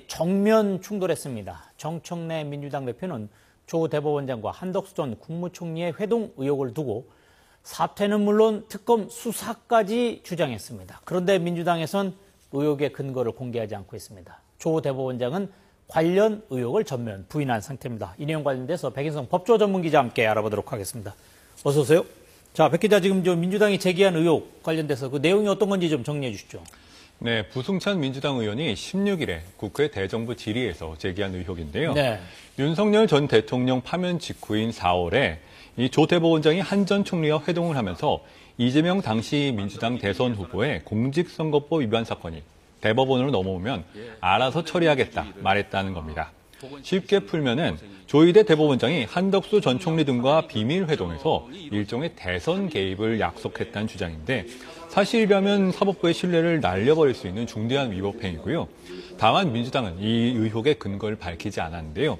정면 충돌했습니다. 정청래 민주당 대표는 조 대법원장과 한덕수 전 국무총리의 회동 의혹을 두고 사퇴는 물론 특검 수사까지 주장했습니다. 그런데 민주당에선 의혹의 근거를 공개하지 않고 있습니다. 조 대법원장은 관련 의혹을 전면 부인한 상태입니다. 이 내용 관련돼서 백인성 법조 전문기자 함께 알아보도록 하겠습니다. 어서 오세요. 자, 백 기자, 지금 민주당이 제기한 의혹 관련돼서 그 내용이 어떤 건지 좀 정리해 주시죠. 네, 부승찬 민주당 의원이 16일에 국회 대정부 질의에서 제기한 의혹인데요. 네. 윤석열 전 대통령 파면 직후인 4월에 이 조 대법원장이 한 전 총리와 회동을 하면서 이재명 당시 민주당 대선 후보의 공직선거법 위반 사건이 대법원으로 넘어오면 알아서 처리하겠다 말했다는 겁니다. 쉽게 풀면은 조희대 대법원장이 한덕수 전 총리 등과 비밀 회동에서 일종의 대선 개입을 약속했다는 주장인데, 사실이라면 사법부의 신뢰를 날려버릴 수 있는 중대한 위법 행위고요. 다만 민주당은 이 의혹의 근거를 밝히지 않았는데요.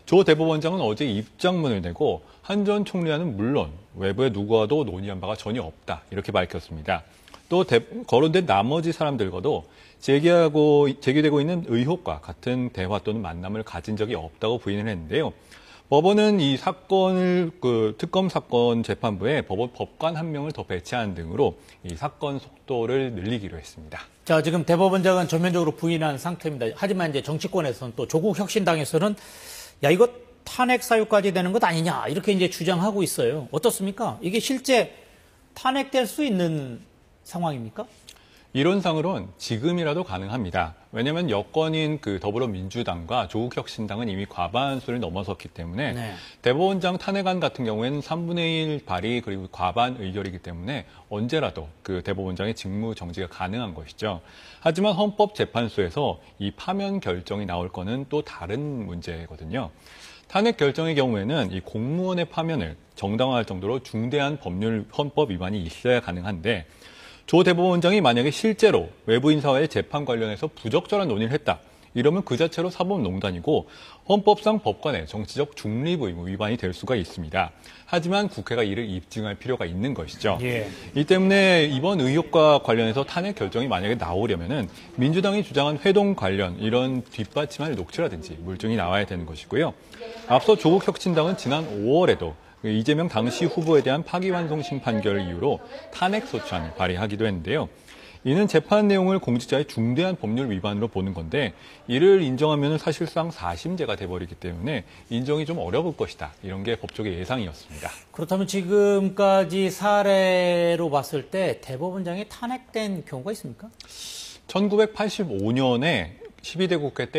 조 대법원장은 어제 입장문을 내고 한 전 총리와는 물론 외부의 누구와도 논의한 바가 전혀 없다, 이렇게 밝혔습니다. 또 거론된 나머지 사람들과도 제기되고 있는 의혹과 같은 대화 또는 만남을 가진 적이 없다고 부인을 했는데요. 법원은 이 사건을 특검 사건 재판부에 법관 한 명을 더 배치하는 등으로 이 사건 속도를 늘리기로 했습니다. 자, 지금 대법원장은 전면적으로 부인한 상태입니다. 하지만 이제 정치권에서는 또 조국 혁신당에서는 야, 이거 탄핵 사유까지 되는 것 아니냐, 이렇게 이제 주장하고 있어요. 어떻습니까? 이게 실제 탄핵될 수 있는 상황입니까? 이론상으론 지금이라도 가능합니다. 왜냐하면 여권인 더불어민주당과 조국혁신당은 이미 과반수를 넘어섰기 때문에 네. 대법원장 탄핵안 같은 경우에는 3분의 1 발의 그리고 과반 의결이기 때문에 언제라도 대법원장의 직무 정지가 가능한 것이죠. 하지만 헌법재판소에서 이 파면 결정이 나올 거는 또 다른 문제거든요. 탄핵 결정의 경우에는 이 공무원의 파면을 정당화할 정도로 중대한 법률 헌법 위반이 있어야 가능한데, 조 대법원장이 만약에 실제로 외부 인사와의 재판 관련해서 부적절한 논의를 했다, 이러면 그 자체로 사법농단이고 헌법상 법관의 정치적 중립 의무 위반이 될 수가 있습니다. 하지만 국회가 이를 입증할 필요가 있는 것이죠. 예. 이 때문에 이번 의혹과 관련해서 탄핵 결정이 만약에 나오려면은 민주당이 주장한 회동 관련 이런 뒷받침할 녹취라든지 물증이 나와야 되는 것이고요. 앞서 조국 혁신당은 지난 5월에도 이재명 당시 후보에 대한 파기환송심 판결을 이유로 탄핵 소추안을 발의하기도 했는데요. 이는 재판 내용을 공직자의 중대한 법률 위반으로 보는 건데, 이를 인정하면 사실상 사심제가 돼버리기 때문에 인정이 좀 어려울 것이다, 이런 게 법조계 예상이었습니다. 그렇다면 지금까지 사례로 봤을 때 대법원장이 탄핵된 경우가 있습니까? 1985년에 12대 국회 때